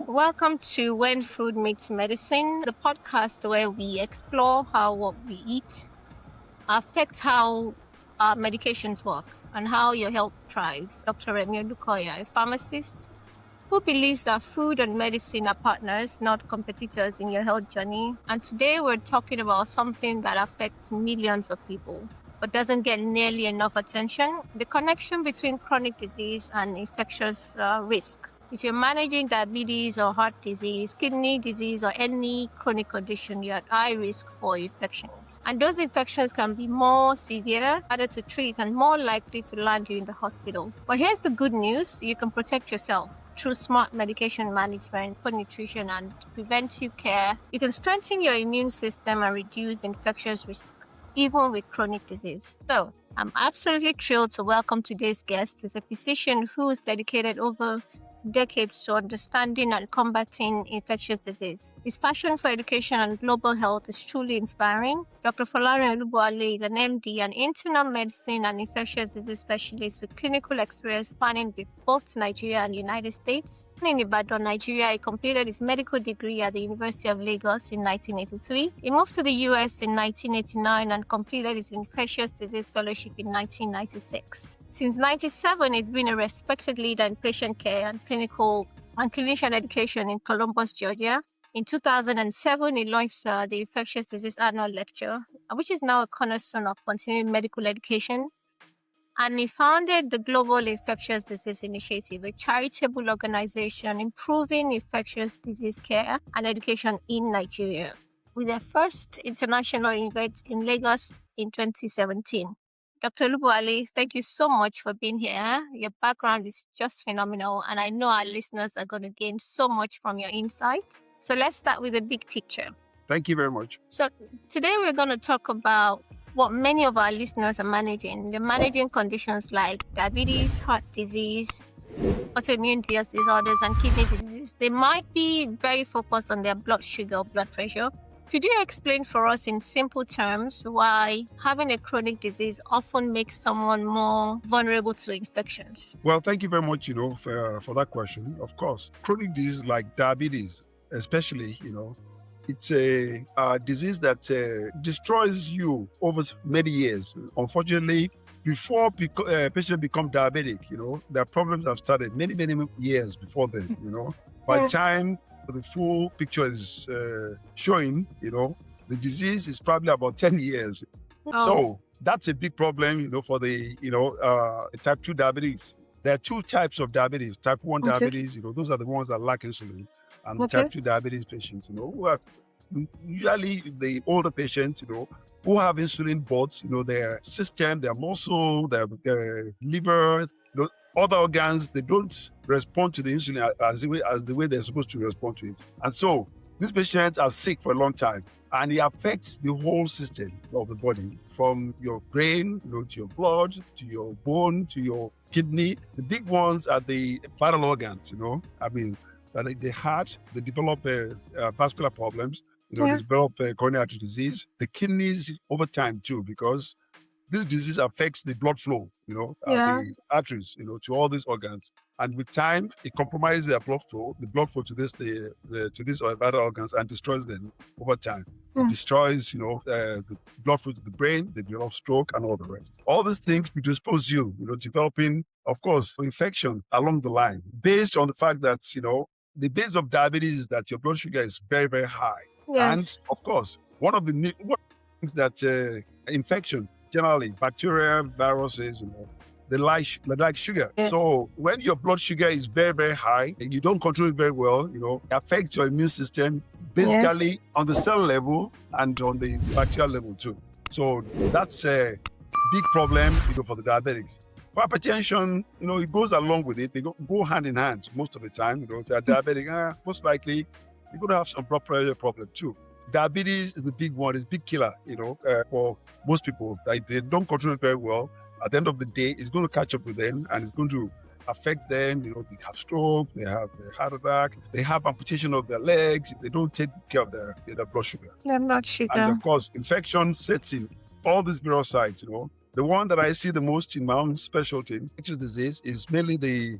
Welcome to When Food Meets Medicine, the podcast where we explore how what we eat affects how our medications work and how your health thrives. Dr. Remy Olukoya, a pharmacist who believes that food and medicine are partners, not competitors in your health journey. And today we're talking about something that affects millions of people but doesn't get nearly enough attention: the connection between chronic disease and infectious risk. If you're managing diabetes or heart disease, kidney disease, or any chronic condition, you're at high risk for infections. And those infections can be more severe, harder to treat, and more likely to land you in the hospital. But here's the good news: you can protect yourself. Through smart medication management, poor nutrition, and preventive care, you can strengthen your immune system and reduce infectious risk, even with chronic disease. So, I'm absolutely thrilled to welcome today's guest. He's a physician who is dedicated over decades to understanding and combating infectious disease. His passion for education and global health is truly inspiring. Dr. Folarin Olubowale is an MD, an internal medicine and infectious disease specialist with clinical experience spanning both Nigeria and the United States. In Ibadan, Nigeria, he completed his medical degree at the University of Lagos in 1983. He moved to the US in 1989 and completed his infectious disease fellowship in 1996. Since 1997, he's been a respected leader in patient care and clinician education in Columbus, Georgia. In 2007, he launched the Infectious Disease Annual Lecture, which is now a cornerstone of continuing medical education. And he founded the Global Infectious Disease Initiative, a charitable organization improving infectious disease care and education in Nigeria, with their first international event in Lagos in 2017. Dr. Olubowale, thank you so much for being here. Your background is just phenomenal, and I know our listeners are going to gain so much from your insights. So let's start with the big picture. Thank you very much. So today we're going to talk about what many of our listeners are managing. They're managing conditions like diabetes, heart disease, autoimmune disorders, and kidney disease. They might be very focused on their blood sugar or blood pressure. Could you explain for us in simple terms why having a chronic disease often makes someone more vulnerable to infections? Well, thank you very much, for that question. Of course, chronic disease like diabetes, especially, it's a disease that destroys you over many years. Unfortunately, before patients become diabetic, their problems have started many, many years before then, By the time the full picture is showing, the disease is probably about 10 years. Oh. So that's a big problem, for the, type 2 diabetes. There are two types of diabetes. Type 1 Okay. diabetes, those are the ones that lack insulin. And Okay. type 2 diabetes patients, who are usually the older patients, who have insulin bots, their system, their muscle, their liver, other organs, they don't respond to the insulin as the way they're supposed to respond to it. And so these patients are sick for a long time, and it affects the whole system of the body, from your brain, to your blood, to your bone, to your kidney. The big ones are the vital organs, like the heart. They develop vascular problems, they develop coronary artery disease. The kidneys over time too, because this disease affects the blood flow, the arteries, to all these organs. And with time, it compromises their blood flow to these vital organs, and destroys them over time. It destroys, the blood flow to the brain, they develop stroke and all the rest. All these things predispose you, developing, of course, infection along the line, based on the fact that, the base of diabetes is that your blood sugar is very, very high. Yes. And of course, one of the things that infection, generally bacteria, viruses, they like sugar. Yes. So when your blood sugar is very, very high and you don't control it very well, it affects your immune system, basically on the cell level and on the bacterial level too. So that's a big problem, for the diabetics. For hypertension, it goes along with it. They go hand in hand most of the time. If you're diabetic, most likely you're going to have some blood pressure problem too. Diabetes is the big one. It's a big killer, for most people. Like, they don't control it very well. At the end of the day, it's going to catch up with them, and it's going to affect them. They have stroke, they have a heart attack, they have amputation of their legs if they don't take care of their blood sugar. Their blood sugar. And of course, infection sets in. All these virusides, The one that I see the most in my own specialty, infectious disease, is mainly the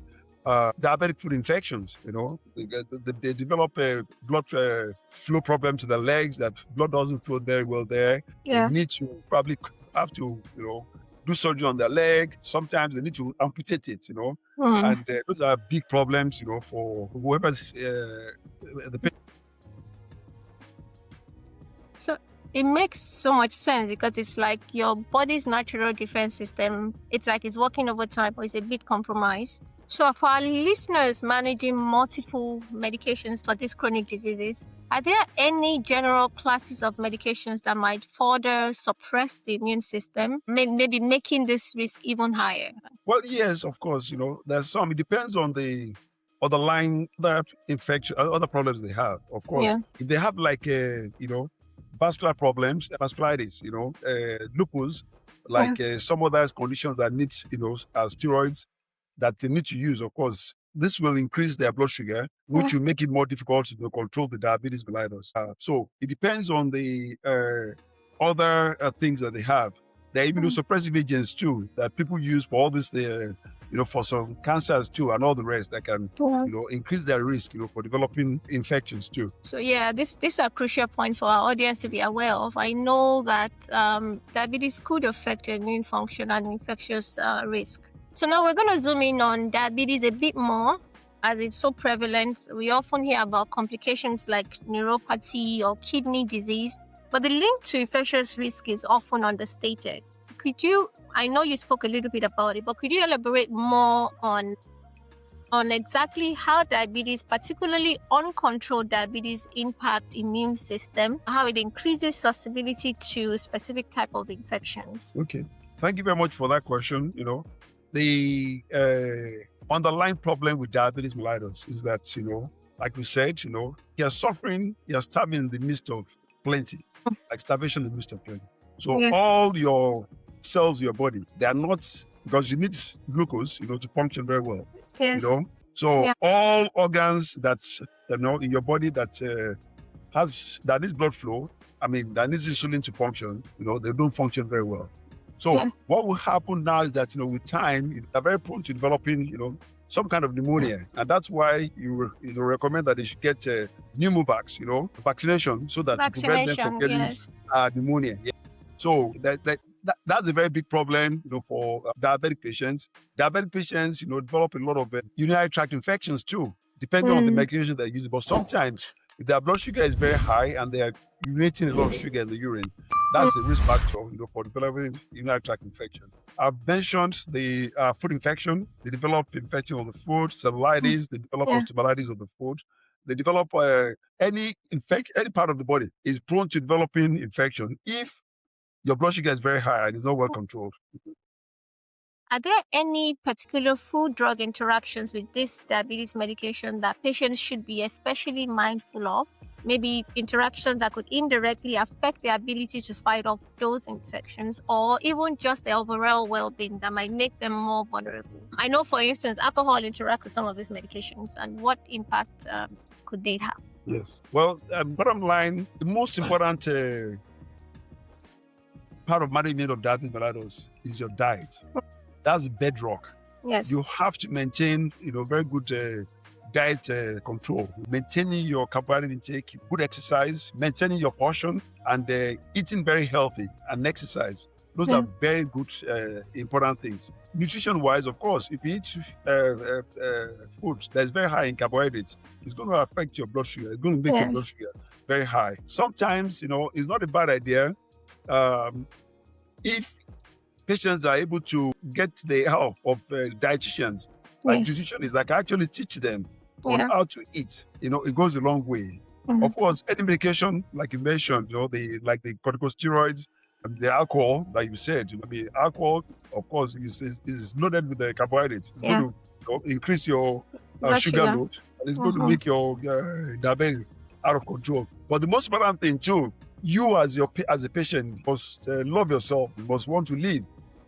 diabetic foot infections. They develop blood flow problems to the legs. That blood doesn't flow very well there. They need to probably have to, do surgery on their leg. Sometimes they need to amputate it. And those are big problems. For whoever the patient. So it makes so much sense because it's like your body's natural defense system, it's like it's working overtime or it's a bit compromised. So for our listeners managing multiple medications for these chronic diseases, are there any general classes of medications that might further suppress the immune system, maybe making this risk even higher? Well, yes, of course. There's some. It depends on the underlying other infection, other problems they have. Of course, if they have like vascular problems, vasculitis, lupus, like some other conditions that need steroids that they need to use. Of course, this will increase their blood sugar, which will make it more difficult to control the diabetes mellitus. So it depends on the other things that they have. There are immunosuppressive agents too that people use for all this, for some cancers too, and all the rest that can, increase their risk, for developing infections too. So these are crucial points for our audience to be aware of. I know that diabetes could affect your immune function and infectious risk. So now we're going to zoom in on diabetes a bit more, as it's so prevalent. We often hear about complications like neuropathy or kidney disease, but the link to infectious risk is often understated. I know you spoke a little bit about it, but could you elaborate more on exactly how diabetes, particularly uncontrolled diabetes, impact immune system, how it increases susceptibility to specific type of infections? Okay. Thank you very much for that question. The underlying problem with diabetes mellitus is that, like we said, you're suffering, you're starving in the midst of plenty, like starvation in the midst of plenty. So all your cells in your body, they are not, because you need glucose, to function very well. Yes. So all organs that's, in your body that needs blood flow, that needs insulin to function, they don't function very well. So what will happen now is that, with time, they're very prone to developing, some kind of pneumonia. And that's why you recommend that they should get pneumovax, vaccination, so that to prevent them from getting pneumonia. Yeah. So that's a very big problem, for diabetic patients. Diabetic patients, develop a lot of urinary tract infections too, depending on the medication they're using. But sometimes, if their blood sugar is very high and they are urinating a lot of sugar in the urine, that's a risk factor, for developing urinary tract infection. I've mentioned the foot infection. They develop infection of the foot, cellulitis. They develop osteomyelitis of the foot. They develop any part of the body is prone to developing infection if your blood sugar is very high and it's not well controlled. Are there any particular food-drug interactions with this diabetes medication that patients should be especially mindful of? Maybe interactions that could indirectly affect their ability to fight off those infections, or even just their overall well-being that might make them more vulnerable. I know, for instance, alcohol interacts with some of these medications, and what impact could they have? Yes. Well, bottom line, the most important part of management of diabetes mellitus is your diet. That's the bedrock. Yes. You have to maintain, very good diet control, maintaining your carbohydrate intake, good exercise, maintaining your portion, and eating very healthy and exercise. Those are very good, important things. Nutrition-wise, of course, if you eat food that's very high in carbohydrates, it's going to affect your blood sugar. It's going to make your blood sugar very high. Sometimes, it's not a bad idea if patients are able to get the help of dietitians. Like nutritionists, like actually teach them on how to eat. It goes a long way. Of course, any medication, like you mentioned, the corticosteroids, the alcohol, like you said, alcohol, of course, is loaded with the carbohydrates. It's going to increase your sugar load, and it's going to make your diabetes out of control. But the most important thing too, you as a patient must love yourself. You must want to live.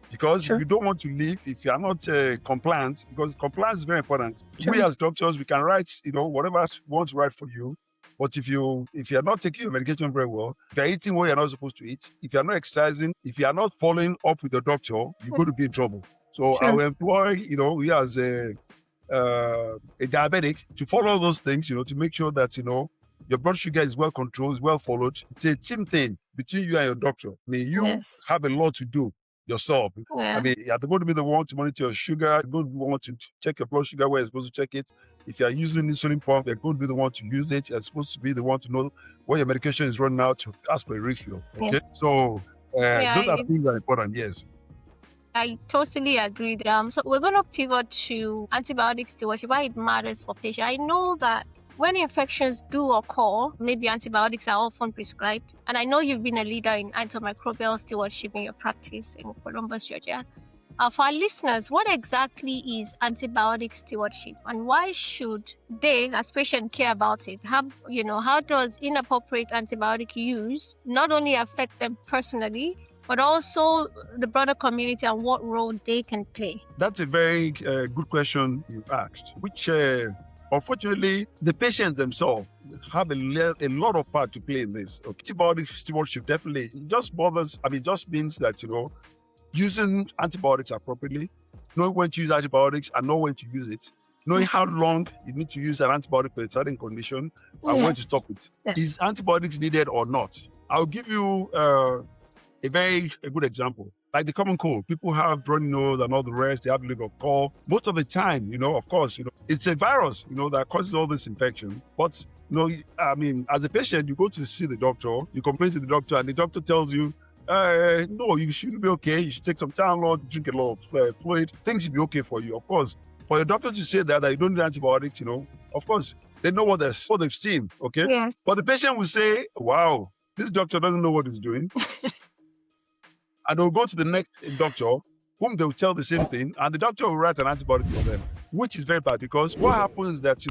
Because if you don't want to live, if you are not compliant, because compliance is very important. We as doctors, we can write, whatever we want to write for you. But if you're not taking your medication very well, if you're eating what you're not supposed to eat, if you're not exercising, if you're not following up with the doctor, you're going to be in trouble. So I will employ, we as a diabetic, to follow those things, to make sure that, your blood sugar is well controlled, is well followed. It's a team thing between you and your doctor. I mean, you Yes. have a lot to do yourself. I Yeah. mean, you're going to be the one to monitor your sugar, you're going to be the one to check your blood sugar where you're supposed to check it. If you're using insulin pump, you're going to be the one to use it. You're supposed to be the one to know when your medication is running out to ask for a refill. Okay. Yes. So Yeah, those are things that are important, yes. I totally agree. So we're going to pivot to antibiotic stewardship, why it matters for patients. I know that when infections do occur, maybe antibiotics are often prescribed. And I know you've been a leader in antimicrobial stewardship in your practice in Columbus, Georgia. For our listeners, what exactly is antibiotic stewardship, and why should they, as patients, care about it? How does inappropriate antibiotic use not only affect them personally, but also the broader community, and what role they can play? That's a very good question you asked, which unfortunately the patients themselves have a lot of part to play in this. Okay. Antibiotic stewardship definitely just means that, using antibiotics appropriately, knowing when to use antibiotics and know when to use it, knowing how long you need to use an antibiotic for a certain condition and when to stop it. Yes. Is antibiotics needed or not? I'll give you a good example. Like the common cold, people have runny nose and all the rest. They have a little cough. Most of the time, of course, it's a virus, that causes all this infection. But, as a patient, you go to see the doctor, you complain to the doctor, and the doctor tells you, no, you should be okay. You should take some Tylenol, drink a lot of fluid. Things should be okay for you, of course. For your doctor to say that you don't need antibiotics, of course, they know what they've seen, okay? Yes. But the patient will say, wow, this doctor doesn't know what he's doing. And they'll go to the next doctor, whom they'll tell the same thing, and the doctor will write an antibiotic for them, which is very bad, because what happens is that,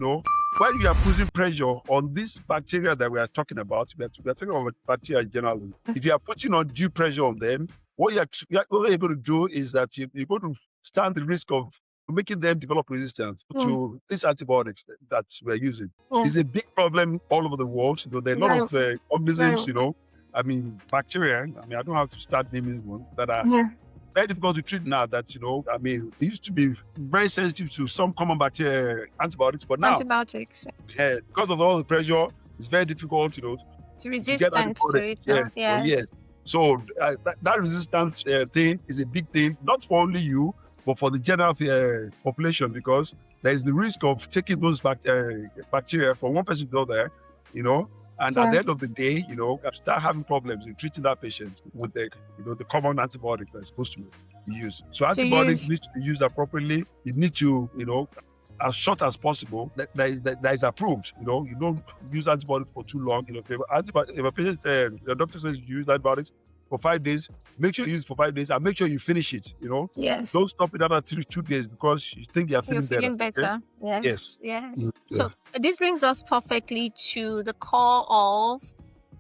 when you are putting pressure on this bacteria that we are talking about, we are talking about bacteria generally. If you are putting undue pressure on them, what you're able to do is that you're going to stand the risk of making them develop resistance to these antibiotics that we're using. It's a big problem all over the world. There are a lot of organisms, bacteria. I don't have to start naming ones that are very difficult to treat now. That they used to be very sensitive to some common bacteria antibiotics, but now because of all the pressure, it's very difficult, to resistant to it. Yes. So that resistance thing is a big thing, not for only you, but for the general population, because there is the risk of taking those bacteria from one person to the other, and at the end of the day, start having problems in treating that patient with the common antibiotics that's supposed to be used. So antibiotics need to be used appropriately. You need to, as short as possible, that is approved. You don't use antibiotics for too long. If a patient, the doctor says you use antibiotics for 5 days, make sure you use it for 5 days and make sure you finish it. Yes. Don't stop it after 2 days because you think you're feeling better. Okay? Yes. So this brings us perfectly to the core of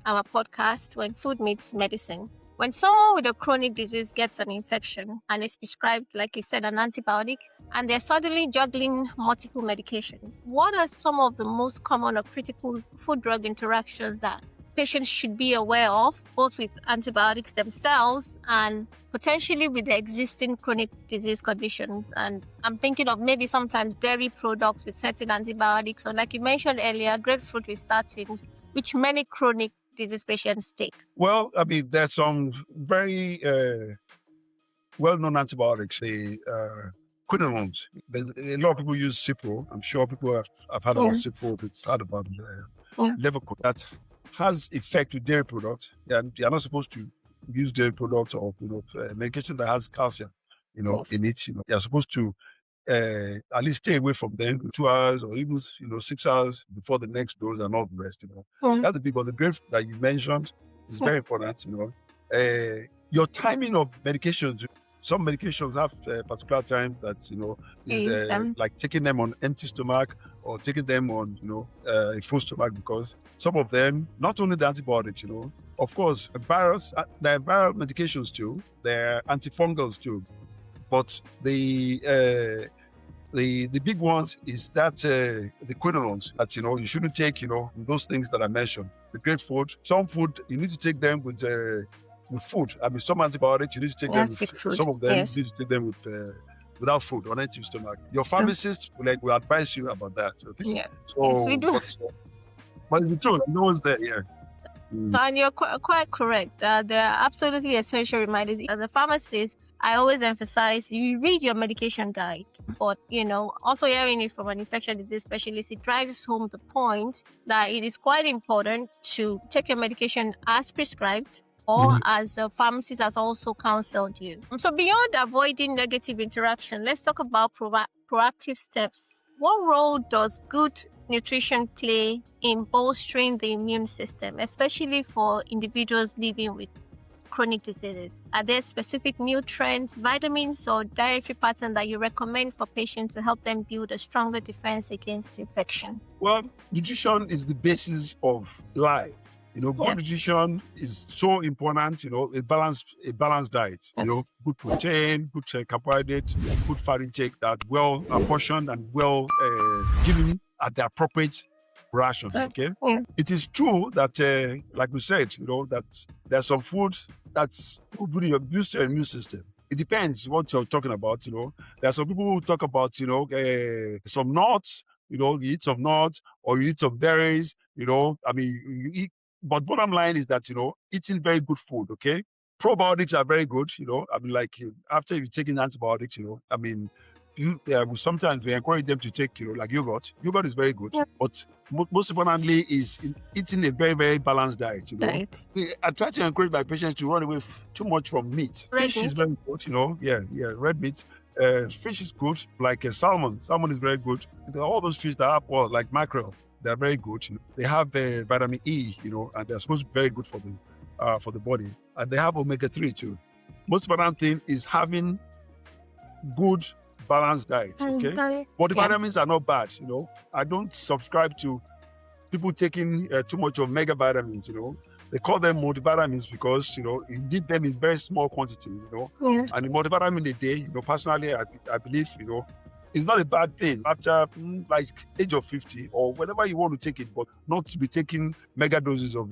our podcast, When Food Meets Medicine. When someone with a chronic disease gets an infection and is prescribed, like you said, an antibiotic, and they're suddenly juggling multiple medications, what are some of the most common or critical food-drug interactions that patients should be aware of, both with antibiotics themselves and potentially with the existing chronic disease conditions? And I'm thinking of maybe sometimes dairy products with certain antibiotics, or like you mentioned earlier, grapefruit with statins, which many chronic disease patients take. Well, there's some very well-known antibiotics, the quinolones. There's a lot of people use Cipro. I'm sure people have heard about Cipro. It's heard about Levoco. That has effect with dairy products, and you're not supposed to use dairy products or medication that has calcium, in it. You're supposed to at least stay away from them 2 hours or even 6 hours before the next dose and all the rest. That's the big. But the grape that you mentioned is very important. Your timing of medications. Some medications have a particular time that is like taking them on empty stomach or taking them on a full stomach, because some of them, not only the antibiotics, of course, there are viral medications too, they're antifungals too, but the big ones is that the quinolones that you shouldn't take, those things that I mentioned. The grapefruit, some food you need to take them with food. Some antibiotics you need to take them with, some of them you need to take them with without food on empty stomach. Your pharmacist will advise you about that. Okay. Yeah. So, Yes, we do. but it's the truth. You know what's there. Yeah. And you're quite correct. There are absolutely essential reminders. As a pharmacist, I always emphasize you read your medication guide. But, also hearing it from an infectious disease specialist, it drives home the point that it is quite important to take your medication as prescribed or as a pharmacist has also counseled you. So beyond avoiding negative interaction, let's talk about proactive steps. What role does good nutrition play in bolstering the immune system, especially for individuals living with chronic diseases? Are there specific nutrients, vitamins, or dietary patterns that you recommend for patients to help them build a stronger defense against infection? Well, nutrition is the basis of life. Good nutrition is so important. A balanced diet. Yes. Good protein, good carbohydrate, good fat intake that well apportioned and well given at the appropriate ration. Okay. Yeah. It is true that, like we said, that there's some food that's good in boost your immune system. It depends what you're talking about. There are some people who talk about some nuts. You eat some nuts or you eat some berries. You eat. But bottom line is that, eating very good food, okay? Probiotics are very good, after you've taken antibiotics, sometimes we encourage them to take, like yogurt. Yogurt is very good. Yeah. But most importantly is eating a very, very balanced diet, Diet. I try to encourage my patients to run away too much from meat. Fish is very good, red meat. Fish is good, like salmon. Salmon is very good. All those fish that are like mackerel. They're very good. They have vitamin E, and they're supposed to be very good for the body. And they have omega-3 too. Most important thing is having good balanced diet. Okay, but the vitamins are not bad. I don't subscribe to people taking too much of mega vitamins. They call them multivitamins because you need them in very small quantity. And the multivitamin a day. Personally, I believe it's not a bad thing after like age of 50 or whenever you want to take it, but not to be taking mega doses of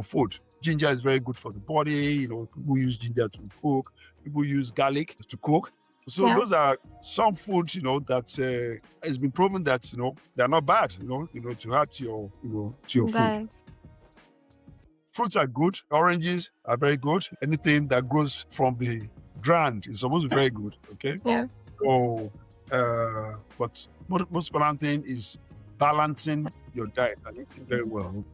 food. Ginger is very good for the body. People use ginger to cook. People use garlic to cook. So those are some foods, that has been proven that they're not bad. To add to your food. Fruits are good. Oranges are very good. Anything that grows from the ground is supposed to be very good. Okay. Yeah. So. But most important thing is balancing your diet and eating very well.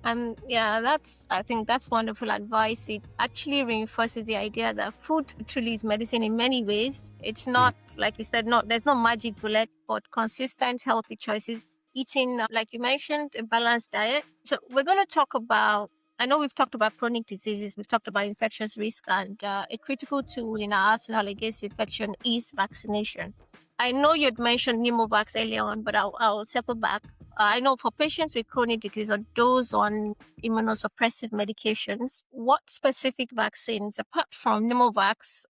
I think that's wonderful advice. It actually reinforces the idea that food truly is medicine in many ways. It's not, like you said, there's no magic bullet, but consistent, healthy choices. Eating, like you mentioned, a balanced diet. So we're going to talk about, I know we've talked about chronic diseases, we've talked about infectious risk, and a critical tool in our arsenal against infection is vaccination. I know you'd mentioned pneumovax earlier on, but I'll circle back. I know for patients with chronic disease or those on immunosuppressive medications, what specific vaccines, apart from pneumovax,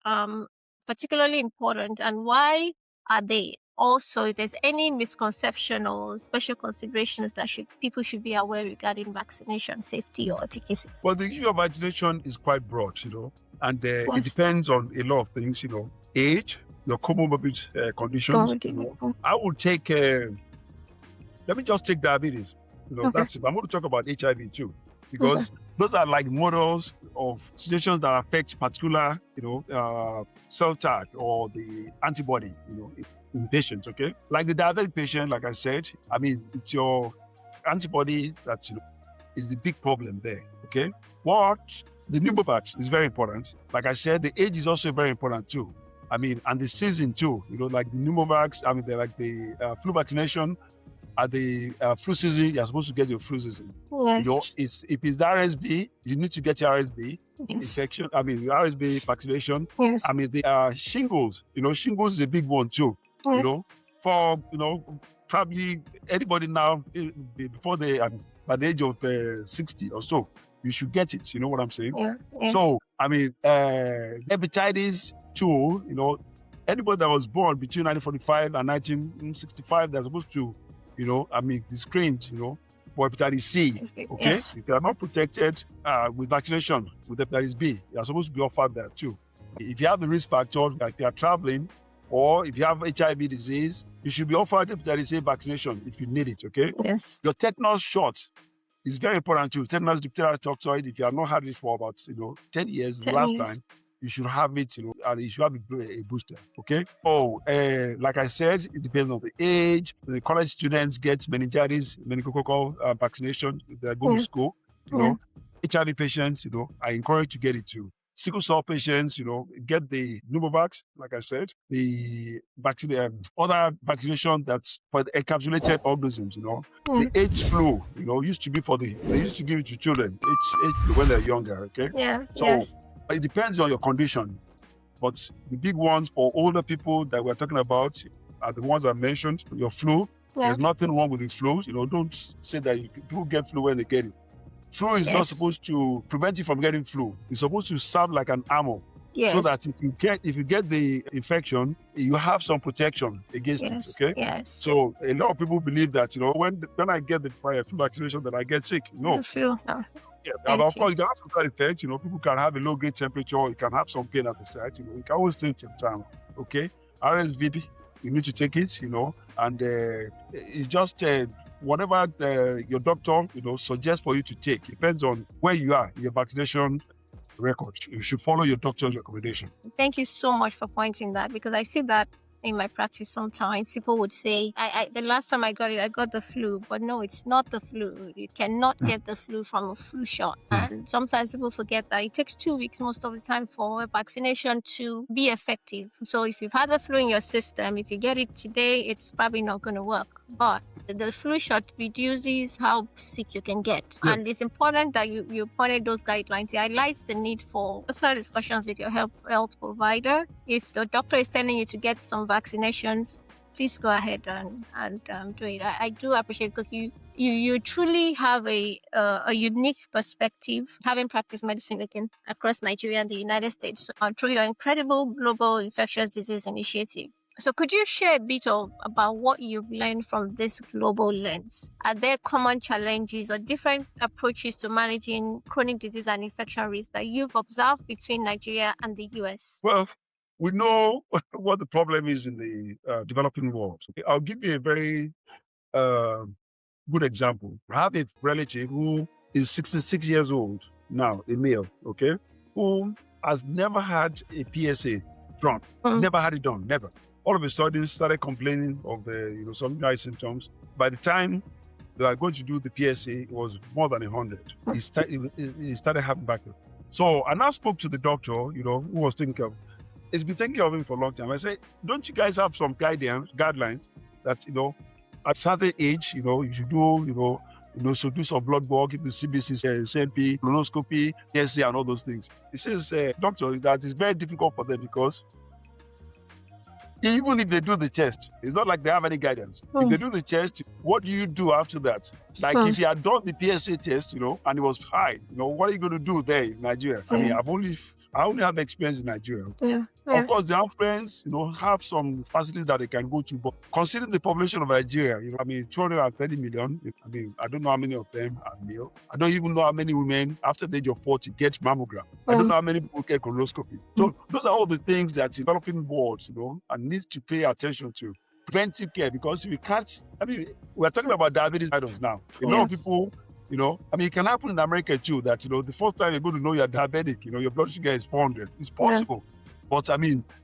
particularly important, and why are they? Also, if there's any misconception or special considerations that people should be aware regarding vaccination safety or efficacy. Well, the issue of vaccination is quite broad, and it depends on a lot of things, age, your comorbid conditions. I would take, let me just take diabetes. That's it. I'm going to talk about HIV too, because those are like models of situations that affect particular, cell type or the antibody, in patients, okay? Like the diabetic patient, like I said, it's your antibody that is the big problem there, okay? The pneumovax is very important. Like I said, the age is also very important too. And the season too, like the pneumovax, they're like the flu vaccination. At the flu season, you're supposed to get your flu season. Yes. If it's the RSV, you need to get your RSV infection. Your RSV vaccination. Yes. The shingles. Shingles is a big one too. For probably anybody now before by the age of 60 or so, you should get it. You know what I'm saying? Yeah. Yes. So hepatitis too. Anybody that was born between 1945 and 1965, they're supposed to, be screened, for hepatitis C. Okay, yes. if you are not protected with vaccination with hepatitis B, you are supposed to be offered that too. If you have the risk factors, like you are traveling, or if you have HIV disease, you should be offered hepatitis A vaccination if you need it, okay? Yes. Your tetanus shot is very important too. Tetanus, diphtheria, toxoid, if you have not had it for about, 10 years, the 10 last years. time, you should have it, and you should have a booster, okay? Like I said, it depends on the age. The college students get meningitis, meningococcal vaccination if they're going to school, HIV patients, I encourage to get it too. Sickle cell patients, get the pneumovax, like I said, the vaccine, other vaccination that's for the encapsulated organisms, The H flu, used to be they used to give it to children, H flu when they're younger, okay? Yeah. So Yes. it depends on your condition. But the big ones for older people that we're talking about are the ones I mentioned, your flu. Yeah. There's nothing wrong with the flu. Don't say that people get flu when they get it. Flu is not supposed to prevent you from getting flu. It's supposed to serve like an armor. Yes. So that if you get the infection, you have some protection against it. Okay. Yes. So a lot of people believe that when I get the flu vaccination that I get sick. No. The flu. No. Yeah, but of course you can have some side effects. People can have a low grade temperature. You can have some pain at the site. You can always take your time. Okay. RSV, you need to take it. And it's just whatever your doctor suggests for you to take. Depends on where you are, your vaccination record. You should follow your doctor's recommendation. Thank you so much for pointing that, because I see that in my practice sometimes. People would say, the last time I got it, I got the flu. But no, it's not the flu. You cannot get the flu from a flu shot. And sometimes people forget that it takes 2 weeks most of the time for a vaccination to be effective. So if you've had the flu in your system, if you get it today, it's probably not going to work. But the flu shot reduces how sick you can get. Yeah. And it's important that you pointed those guidelines. It highlights the need for personal discussions with your health provider. If the doctor is telling you to get some vaccinations, please go ahead and do it. I do appreciate it, because you truly have a unique perspective, having practiced medicine again across Nigeria and the United States through your incredible global infectious disease initiative. So could you share a bit about what you've learned from this global lens? Are there common challenges or different approaches to managing chronic disease and infection risk that you've observed between Nigeria and the US? Well, we know what the problem is in the developing world. Okay? I'll give you a very good example. I have a relative who is 66 years old now, a male, okay, who has never had a PSA drawn, never had it done, never. All of a sudden started complaining of some eye symptoms. By the time they are going to do the PSA, it was more than 100. He started having backup. So I now spoke to the doctor, who was thinking of. He's been thinking of him for a long time. I said, don't you guys have some guidelines that at a certain age, you should do, so do some blood work, the CBC, CNP, colonoscopy, PSA, and all those things. He says, doctor, that is very difficult for them, because even if they do the test, it's not like they have any guidance. If they do the test, what do you do after that? Like if you had done the PSA test, and it was high, what are you going to do there in Nigeria? I mean, I only have experience in Nigeria. Of course, they have friends, have some facilities that they can go to. But considering the population of Nigeria, 230 million. I mean, I don't know how many of them are male. I don't even know how many women after the age of 40 get mammogram. I don't know how many people get colonoscopy. So those are all the things that developing world, and needs to pay attention to. Preventive care, because if you catch, we're talking about diabetes now. A lot of people, it can happen in America too, that, the first time you're going to know you're diabetic, your blood sugar is 400. It's possible. But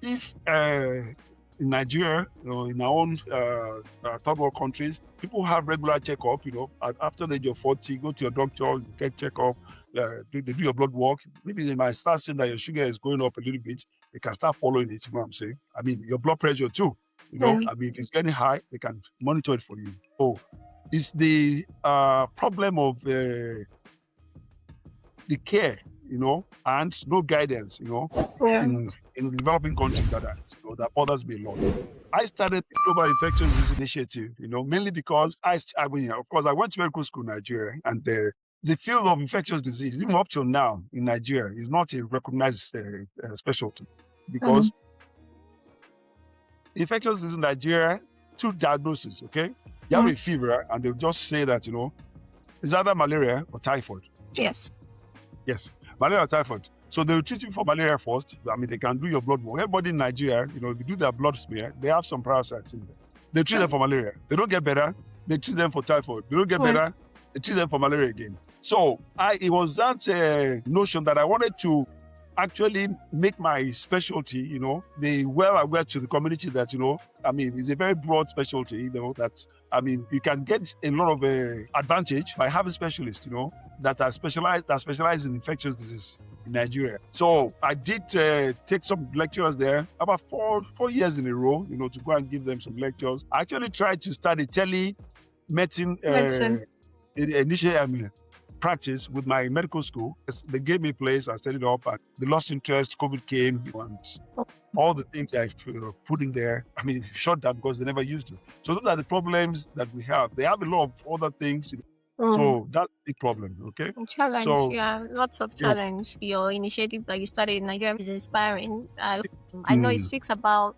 if in Nigeria, in our own third world countries, people have regular checkup, after the age of 40, go to your doctor, get checkup, they do your blood work. Maybe they might start saying that your sugar is going up a little bit. They can start following it, you know what I'm saying? Your blood pressure too. If it's getting high, they can monitor it for you. So it's the problem of the care, and no guidance, in developing countries that bothers me a lot. I started the Global Infectious Disease Initiative, mainly because of course, I went to medical school in Nigeria, and the field of infectious disease, even up till now in Nigeria, is not a recognized specialty, because infectious disease in Nigeria, 2 diagnoses, okay? You have a fever, and they'll just say that, it's either malaria or typhoid. Yes. Yes, malaria or typhoid. So they will treat you for malaria first. I mean, they can do your blood work. Everybody in Nigeria, if you do their blood smear, they have some parasites in there. They treat them for malaria. They don't get better. They treat them for typhoid. They don't get better. They treat them for malaria again. So it was that notion that I wanted to actually make my specialty, be well aware to the community that, it's a very broad specialty, that, you can get a lot of advantage by having specialists, that specialize in infectious disease in Nigeria. So I did take some lectures there about 4 years in a row, to go and give them some lectures. I actually tried to study medicine initially, practice with my medical school. They gave me a place, I set it up, and they lost interest, COVID came, and all the things I put in there, shut down because they never used it. So those are the problems that we have. They have a lot of other things, so that's the problem, okay? Challenge, lots of challenge. Your initiative that you started in Nigeria is inspiring. I know it speaks about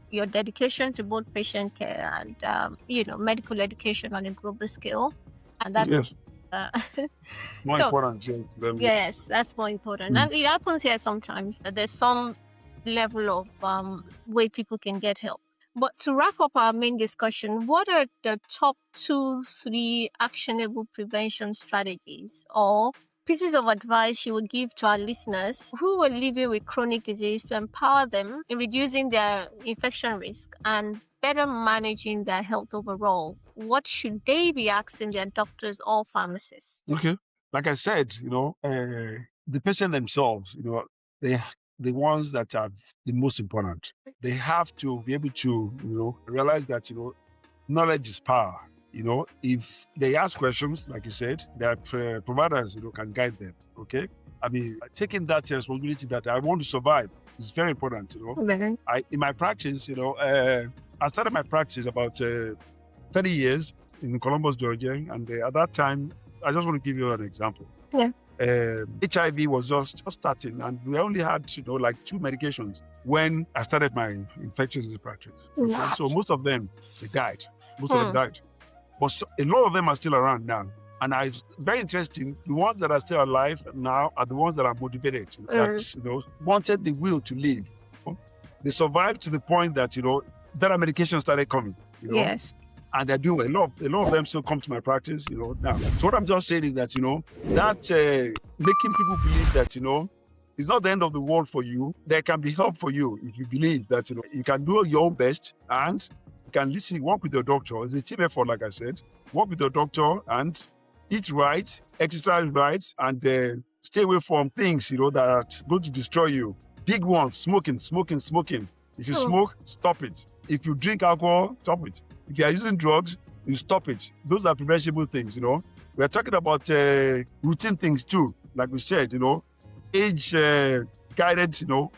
your dedication to both patient care and, medical education on a global scale. And that's more important. Yes, that's more important. And it happens here sometimes that there's some level of way people can get help. But to wrap up our main discussion, what are the top 2-3 actionable prevention strategies or pieces of advice you would give to our listeners who are living with chronic disease to empower them in reducing their infection risk and better managing their health overall? What should they be asking their doctors or pharmacists? Okay. Like I said, the patient themselves, they the ones that are the most important. They have to be able to, realize that, knowledge is power. If they ask questions, like you said, their providers, can guide them. Okay. Taking that responsibility that I want to survive is very important. In my practice, I started my practice about 30 years in Columbus, Georgia. And at that time, I just want to give you an example. Yeah. HIV was just starting, and we only had, like 2 medications when I started my infectious disease practice. Okay? Yeah. So most of them, they died. Most of them died. But a lot of them are still around now. And very interesting, the ones that are still alive now are the ones that are motivated, that, wanted the will to live. They survived to the point that, better medication started coming. Yes. And they're doing a lot of them still come to my practice, now. So what I'm just saying is that, that making people believe that, it's not the end of the world for you. There can be help for you if you believe that, you can do your own best and you can listen, work with your doctor. It's a team effort, like I said. Work with your doctor and eat right, exercise right, and stay away from things, that are going to destroy you. Big ones, smoking. If you smoke, stop it. If you drink alcohol, stop it. If you are using drugs, you stop it. Those are preventable things, We're talking about routine things too. Like we said, age guided,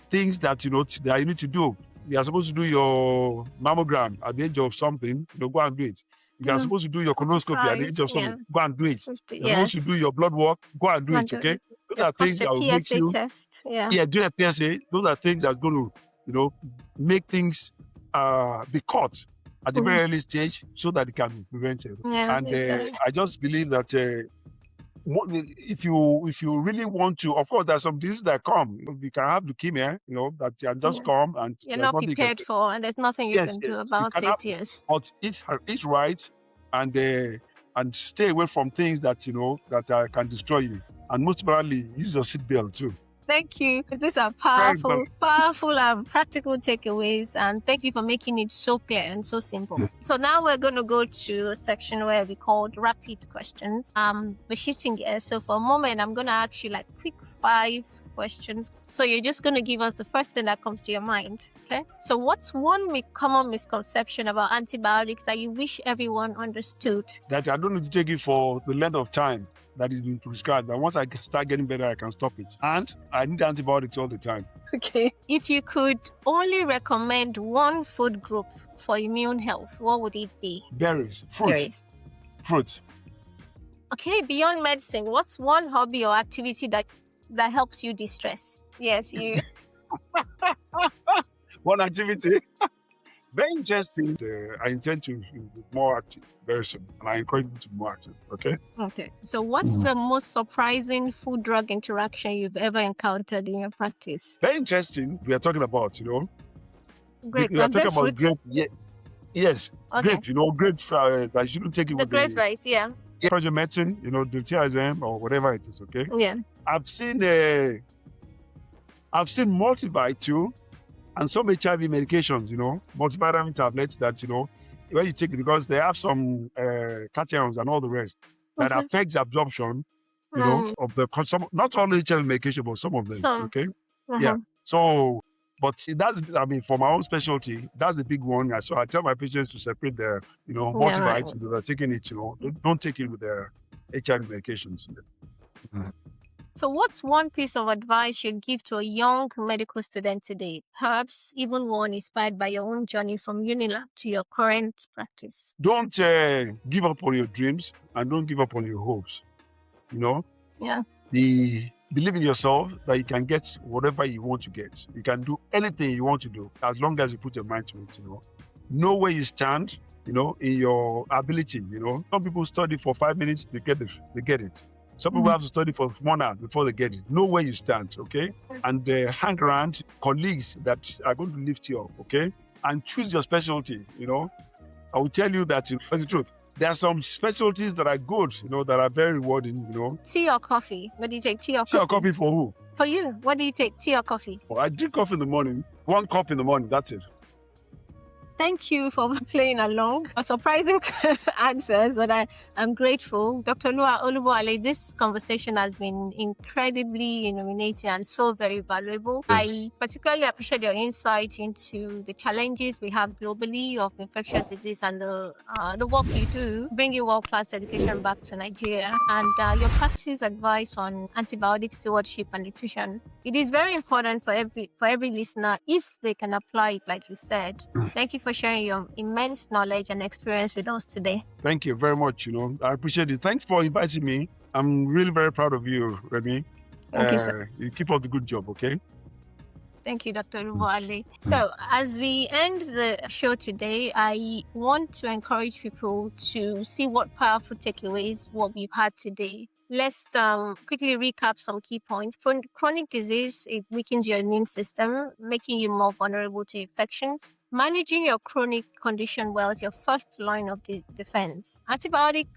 things that, that you need to do. You are supposed to do your mammogram at the age of something, go and do it. If you are supposed to do your colonoscopy at the age of something, go and do it. You're supposed to do your blood work, go and do it, okay? Those are things that will make you... test. do a PSA. Those are things that's going to, make things be caught at the very early stage so that it can be prevented. And I just believe that if you really want to, of course, there's some diseases that come. You can have leukemia, that can just come and you're not prepared for, and there's nothing you can do about it. Yes, but eat right and stay away from things that that can destroy you. And most importantly, use your seatbelt too. Thank you. These are powerful and practical takeaways. And thank you for making it so clear and so simple. So now we're going to go to a section where we called rapid questions. We're shifting gears. So for a moment, I'm going to ask you like quick 5 questions. So you're just going to give us the first thing that comes to your mind. Okay. So what's one common misconception about antibiotics that you wish everyone understood? That I don't need to take it for the length of time that is being prescribed. But once I start getting better, I can stop it. And I need antibiotics all the time. Okay. If you could only recommend one food group for immune health, what would it be? Berries. Fruits. Okay. Beyond medicine, what's one hobby or activity that helps you de-stress? Yes, you. One activity. Very interesting. I intend to be more active very soon, and I encourage you to be more active. Okay. Okay. So what's the most surprising food-drug interaction you've ever encountered in your practice? Very interesting. We are talking about, Grape. we are talking about Grapefruit? grape. Yeah, yes, Okay. grape. Grape. That you shouldn't take it The with grape the rice, yeah. project medicine. The TSM or whatever it is. Okay. Yeah. I've seen multivite too, and some HIV medications. Multivitamin tablets that when you take it, because they have some cations and all the rest that Okay. affects absorption. Mm. Of the not all HIV medication, but some of them. Some. Okay. Uh-huh. Yeah. So, but for my own specialty, that's the big one. So I tell my patients to separate their, multivites. If they're taking it, don't take it with their HIV medications. So what's one piece of advice you'd give to a young medical student today? Perhaps even one inspired by your own journey from Unilab to your current practice. Don't give up on your dreams, and don't give up on your hopes. Yeah. Believe in yourself that you can get whatever you want to get. You can do anything you want to do as long as you put your mind to it. Know where you stand. In your ability. Some people study for 5 minutes, they get it. Some people have to study for 1 hour before they get it. Know where you stand, okay? And hang around colleagues that are going to lift you up, okay? And choose your specialty. I will tell you that for the truth. There are some specialties that are good, that are very rewarding, Tea or coffee? What do you take, tea or coffee? Tea or coffee for who? For you, what do you take, tea or coffee? Oh, I drink coffee in the morning. 1 cup in the morning, that's it. Thank you for playing along. Surprising answers, but I'm grateful. Dr. Olubowale, this conversation has been incredibly illuminating and so very valuable. I particularly appreciate your insight into the challenges we have globally of infectious disease and the work you do, bringing world-class education back to Nigeria, and your practice advice on antibiotic stewardship and nutrition. It is very important for every listener if they can apply it, like you said. Thank you for sharing your immense knowledge and experience with us today. Thank you very much. I appreciate it. Thanks for inviting me. I'm really very proud of you, Remy. Thank you, sir. You keep up the good job, okay? Thank you, Dr. Olubowale. So, as we end the show today, I want to encourage people to see what powerful takeaways what we've had today. Let's quickly recap some key points. Chronic disease, it weakens your immune system, making you more vulnerable to infections. Managing your chronic condition well is your first line of defense. Antibiotic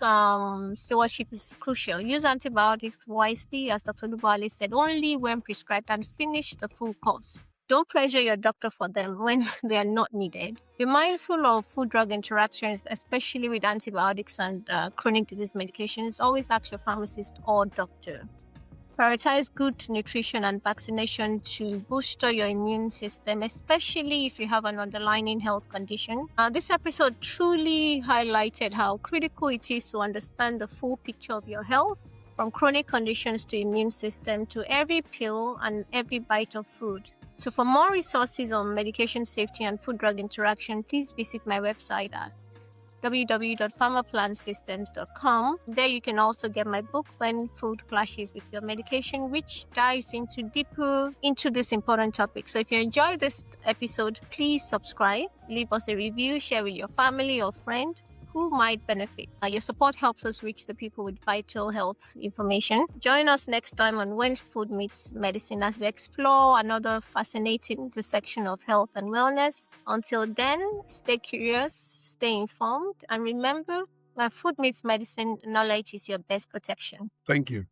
stewardship is crucial. Use antibiotics wisely, as Dr. Olubowale said, only when prescribed, and finish the full course. Don't pressure your doctor for them when they are not needed. Be mindful of food-drug interactions, especially with antibiotics and chronic disease medications. Always ask your pharmacist or doctor. Prioritize good nutrition and vaccination to boost your immune system, especially if you have an underlying health condition. This episode truly highlighted how critical it is to understand the full picture of your health, from chronic conditions to immune system to every pill and every bite of food. So for more resources on medication safety and food-drug interaction, please visit my website at www.pharmaplansystems.com. There you can also get my book, When Food Clashes with Your Medication, which dives deeper into this important topic. So if you enjoyed this episode, please subscribe, leave us a review, share with your family or friend who might benefit. Your support helps us reach the people with vital health information. Join us next time on When Food Meets Medicine as we explore another fascinating intersection of health and wellness. Until then, stay curious, stay informed, and remember, when food meets medicine, knowledge is your best protection. Thank you.